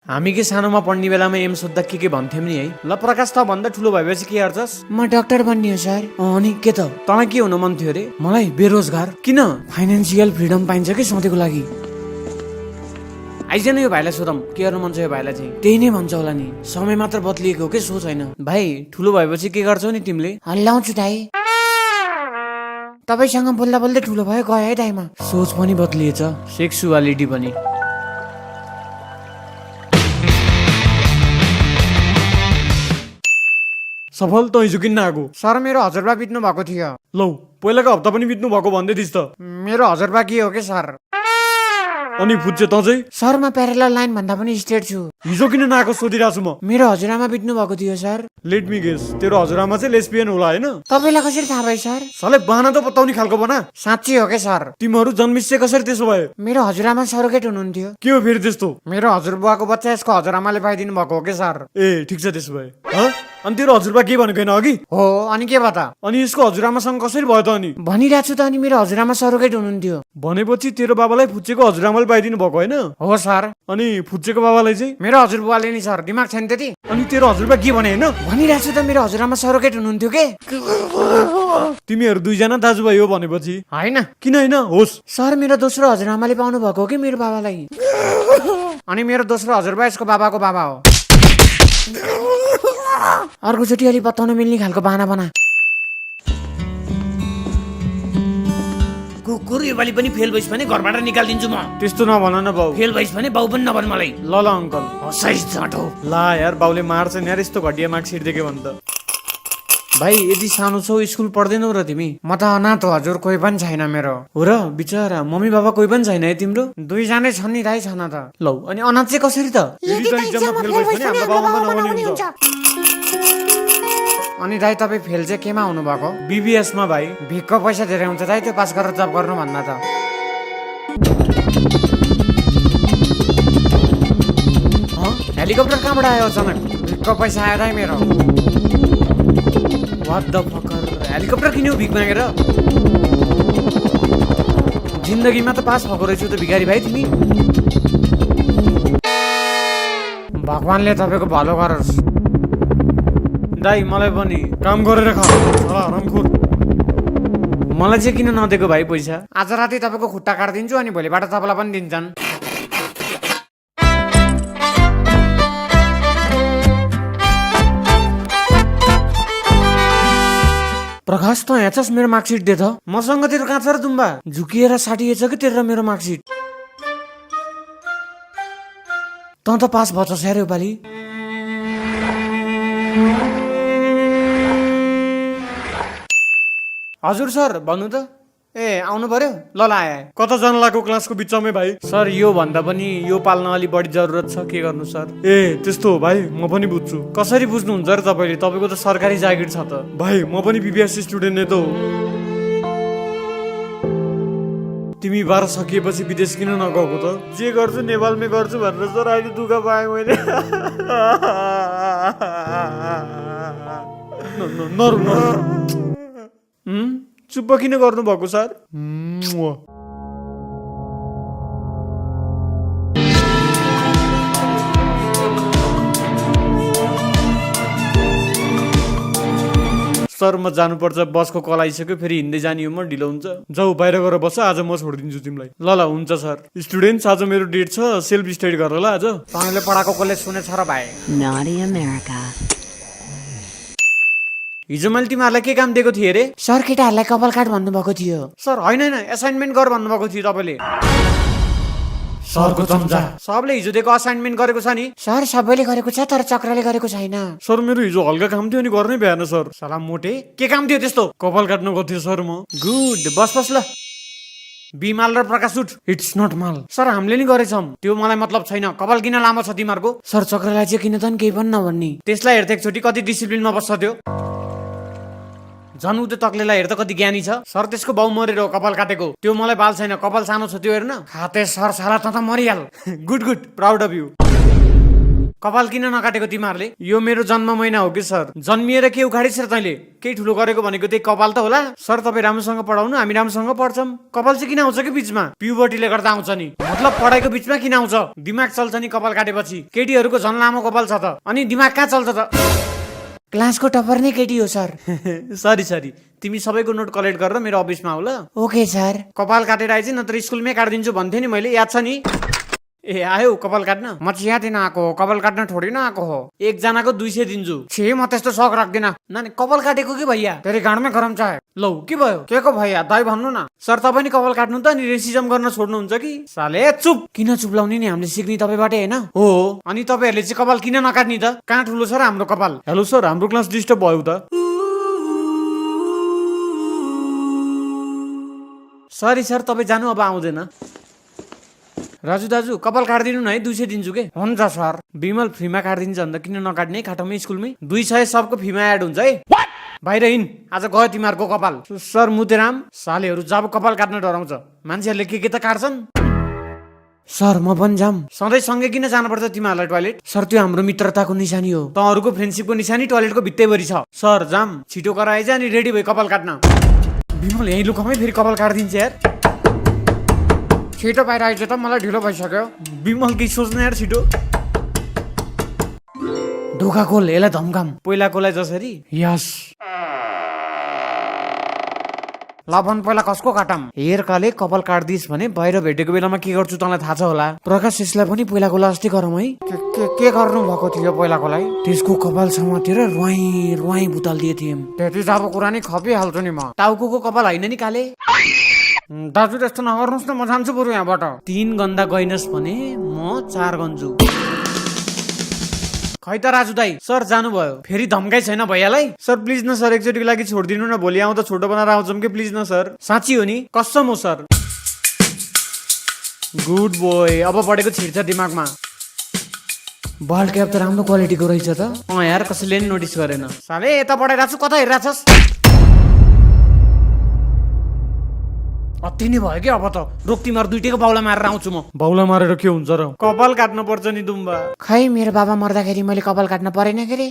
हामी के सानोमा पढ्ने बेलामा एम सोद्धा के भन्थ्यौं नि है। ल प्रकाश त भन्दा ठुलो भएपछि के गर्छस्? म डाक्टर बन्ने हो सर। अनि के त तँलाई के हुन मन थियो रे? मलाई बेरोजगार। किन? फाइनान्सियल फ्रिडम पाइन्छ कि सधैँको लागि। आइज न यो भाइलाई सोधम के गर्नु मन छ यो भाइलाई चाहिँ। त्यही नै भन्छ होला नि, समय मात्र बदलिएको हो कि सोच होइन। भाइ ठुलो भएपछि के गर्छौ नि तिमीले? हल्लाउँछु दाइ। तपाईसँग बोल्दा बोल्दै ठुलो भयो गयो है दाइमा। सोच पनि बदलिएछ, सेक्सुअलिटी पनि। सफल त हिजो किन्न आएको? सर मेरो हजुरबा बित्नु भएको थियो। लौ पहिलाको हप्ता पनि बित्नु भएको भन्दै थिइस् त। मेरो हजुरबा के हो के सर? अनि फुच्चे त चाहिँ? सर म प्यारलल लाइन भन्दा पनि स्ट्रेट छु। हिजो किन नआएको सोधिरहेको छु म। मेरो हजुरआमा बित्नु भएको थियो सर। लेट मी गेस, तेरो हजुरआमा चाहिँ लेस्बियन होला होइन? तपाईँलाई कसरी थाहा भयो सर? साले बहाना त बताउने खालको बना। साँच्ची हो के सर? तिमीहरू जन्मिसे कसरी त्यसो भयो? मेरो हजुरआमा सरोगेट हुनुहुन्थ्यो। के हो फेरि त्यस्तो? मेरो हजुरबुवाको बच्चा यसको हजुरआमाले पाइदिनु भएको हो के सर? ए ठिक छ त्यसो भए। अनि तेरो हजुरबा के भनेको होइन अघि? हो अनि के बता? अनि यसको हजुरआमासँग कसरी भयो त अनि? भनिरहेको छु त, अनि मेरो हजुरआमा सरोगेट हुनुहुन्थ्यो। भनेपछि तेरो बाबालाई फुच्चेको हजुरआमाले पाइदिनु भएको होइन? हो सर। अनि फुच्चेको बाबालाई चाहिँ? मेरो हजुरबुवाले नि सर, दिमाग छैन त्यति? अनि तेरो हजुरबा के भने होइन? भनिरहेको छु त मेरो हजुरआमा सरोगेट हुनुहुन्थ्यो के। तिमीहरू दुईजना दाजुभाइ हो भनेपछि? होइन। किन होइन? होस् सर मेरो दोस्रो हजुरआमाले पाउनु भएको हो कि मेरो बाबालाई। अनि मेरो दोस्रो हजुरबा यसको बाबाको बाबा हो। अर्कोचोटि अलि बताउन मिल्ने खालको बाना बना। कुकुर योपालि पनि फेल भइस भने घरबाट निकालिदिन्छु म। त्यस्तो नभन न बाउ। फेल भइस भने बाउ पनि नभन मलाई। ल ल अङ्कल। हसाइस झटो। ला यार बाउले मार्छ नि यार यस्तो घटिया मार्कसिट देख्यो भने त। भाइ यदि सानो छौ स्कुल पढ्दैनौ र तिमी? म त अनाथ हो हजुर, कोही पनि छैन मेरो। हो र? बिचरा मम्मी बाबा कोही पनि छैन है तिम्रो? दुईजनै छन् नि दाइ, छन त। लौ अनि अनाथ चाहिँ कसरी त? अनि दाइ तपाईँ फेल चाहिँ केमा हुनु भएको? बीबीएस मा भाइ। भिकको पैसा धेरै हुन्छ दाइ, त्यो पास गरेर जब गर्नु भन्दा त। हेलिकप्टर कहाँबाट आयो अचानक? भिकको पैसा आयो दाइ मेरो। What the fucker? हेलिकप्टर किन्यौ भिक मागेर? जिन्दगीमा त पास भएको रहेछौ त भिखारी भाइ तिमी। भगवानले तपाईँको भलो गरोस्। दाइ मलाई पनि काम गरेर खा आरामखोर। मलाई चाहिँ किन नदिएको भाइ पैसा? आज राति तपाईँको खुट्टा काटिदिन्छु अनि भोलिबाट तपाईँलाई पनि दिन्छन्। प्रकाश त यहाँ छस्, मेरो मार्कसिट दे त। मसँग तेरो कहाँ छ र तुम्बा? झुकिएर साटिएछ कि तेरो मेरो मार्कसिट? त त पास भएछस् यार योपालि। हजुर सर भन्नु त। ए आउनु पर्यो? ल ल आए। कता जान लाग्यो क्लासको बिचमै भाइ? सर यो भन्दा पनि यो पाल्न अलि बढी जरुरत छ, के गर्नु सर? ए त्यस्तो हो भाइ, म पनि बुझ्छु। कसरी बुझ्नुहुन्छ र तपाईँले? तपाईँको त सरकारी जागिर छ त। भाइ म पनि बीबीएस स्टुडेन्ट नै त हो। तिमी 12 सकिएपछि विदेश किन नगएको त? जे गर्छु नेपालमै गर्छु भनेर सर अहिले दुःख पाएँ मैले। नरु चुप्प किन गर्नु भएको सर? सर म जानुपर्छ, बसको कल आइसक्यो, फेरि हिँड्दै जाने हो म, ढिलो हुन्छ। जाऊ बाहिर गएर बस, आज म छोडिदिन्छु तिमीलाई। ल ल हुन्छ सर। स्टुडेन्ट्स आज मेरो डेट छ, सेल्फ स्टडी गर ल आज। तपाईँले पढाएको कलेज सुनेछ र भाइ? Naughty America. हिजो मैले तिमीहरूलाई के काम दिएको थिएँ रे? सर केटाहरूलाई कपाल काट भन्नुभएको थियो। सर होइन होइन एसाइनमेन्ट गर भन्नुभएको थियो तपाईँले। सरको चम्चा। सबले हिजो दिएको असाइनमेन्ट गरेको छ नि? सर सबैले गरेको छ तर चक्रले गरेको छैन। सर मेरो हिजो हल्का काम थियो नि गर्नै भएन सर। सलाम मोटे। के काम थियो त्यस्तो? कपाल काट्नु गएको थियो सर म। गुड बस बस ल। बिमाल र प्रकाश उठ। It's not mall. सर हामीले नि गरेछौँ, त्यो मलाई मतलब छैन। कपाल किन लामो छ तिमीहरूको? सर चक्रलाई चाहिँ किन त केही पनि नभन्ने। त्यसलाई हेर्दा एकचोटि कति डिसिप्लिनमा बस्छ त्यो। झन् उते तक्लेलाई हेर्दा कति ज्ञानी छ। सर त्यसको बाउ मरेर हो कपाल काटेको, त्यो मलाई बाल छैन, कपाल सानो छ त्यो हेर्न। खाते सर साला त मरिहाल। Good good proud of you. कपाल किन नकाटेको तिमीहरूले? यो मेरो जन्म महिना हो कि सर? जन्मिएर के उखाडिस् र तैँले? केही ठुलो गरेको भनेको त्यही कपाल त होला। सर तपाईँ राम्रोसँग पढाउनु, हामी राम्रोसँग पढ्छौँ। कपाल चाहिँ किन आउँछ कि बिचमा? प्युबर्टीले गर्दा आउँछ नि। मतलब पढाइको बिचमा किन आउँछ? दिमाग चल्छ नि कपाल काटेपछि। केटीहरूको झन् लामो कपाल छ त, अनि दिमाग कहाँ चल्छ त? क्लासको टपर नै केटी हो सर। सरी तिमी सबैको नोट कलेक्ट गरेर मेरो अफिसमा आऊ ल। Okay sir. कपाल काटेर आइज, नत्र स्कुलमै काटिदिन्छु भन्थे नि मैले, याद छ नि? ए आयो कपाल काट्न? म चिया दिन आएको, कपाल काट्न थोडी न आएको हो। एकजनाको 200 दिन्छु। छे म त्यस्तो शौक राख्दिन। नानी कपाल काटेको कि भैया? तेरी गाडमै गरम चाहे। लौ के भयो? के को भैया दाइ भन्नु न। सर तपाईँ नि कपाल काट्नु त अनि रेसिजम गर्न छोड्नुहुन्छ कि? साले चुप। किन चुप्लाउने नि, हामीले सिक्ने तपाईँबाटै होइन? हो, अनि तपाईँहरूले चाहिँ कपाल किन नकाट्ने त? कहाँ ठुलो छ र हाम्रो कपाल? हेलो सर, हाम्रो क्लास डिस्टर्ब भयो त। सरी सर, तपाईँ जानु, अब आउँदैन। राजु दाजु कपाल काटिदिनु न है, 200 दिन्छु के? हुन्छ सर। विमल फ्रीमा काटिदिन्छ अन्त किन नकाट्ने? खाटोमै स्कुलमै 200 सबको फीमा एड हुन्छ है। बाहिर हिँड, आज गयो तिमीहरूको कपाल। सर मुतेराम, सालेहरू जब कपाल काट्न डराउँछ, मान्छेहरूले के त काट्छन्? सर म पनि जाम। सधैँ सँगै किन जानुपर्छ तिमीहरूलाई टोयलेट? सर त्यो हाम्रो मित्रताको निशानी हो। तँहरूको फ्रेन्डसिपको निशानी टोयलेटको भित्तैभरि छ। सर जाम, छिटो गर आइज अनि रेडी भयो कपाल काट्न। विमल यहीँ लुकामै फेरि कपाल काटिदिन्छ यार। छिटो बाहिर आइज त, मलाई ढिलो भइसक्यो। विमल केही सोच्ने यार, छिटो। ढोका खोल, यसलाई धम्काम। पहिलाकोलाई जसरी। यस। लभन पहिला कसको काटम? हेर काले कपाल काट्दिस् भने बाहिर भेटेको बेलामा के गर्छु तँलाई थाहा छ होला। प्रकाश यसलाई पनि पहिलाको अस्ति गरौँ है। के गर्नु भएको थियो पहिलाकोलाई? त्यसको कपाल समातेर रुवाई रुवाई बुताल्दिए थियौँ। त्यति जब कुरा नि खपिहाल्छु नि म। टाउको कपाल होइन नि काले? दाजु त्यस्तो नगर्नुहोस् न, म जान्छु बरु यहाँबाट। 3 गन्दा गइनस् भने म 4 गन्छु। खै त राजु दाई, सर जानुभयो। फेरि धम्काइ छैन भैयालाई? सर प्लिज न सर, एकचोटिको लागि छोडिदिनु न, भोलि आउँदा छोटो बनाएर आउँछौँ कि प्लिज न सर। साँच्ची हो नि, कसम हो सर। गुड बोय, अब बढेको छिर्छ दिमागमा। बल क्याप त राम्रो क्वालिटीको रहेछ त। यार कसैले नि नोटिस गरेन। साले यता बढाइरहेको छु, कता हेरिरहेछस्? अति नै भयो कि अब त। रोक, तिमीहरू दुइटैको बाउला मारेर आउँछु म। बाउला मारेर के हुन्छ र? कपाल काट्नु पर्छ नि दुम्बा। खै मेरो बाबा मर्दाखेरि मैले कपाल काट्न परेन के रे?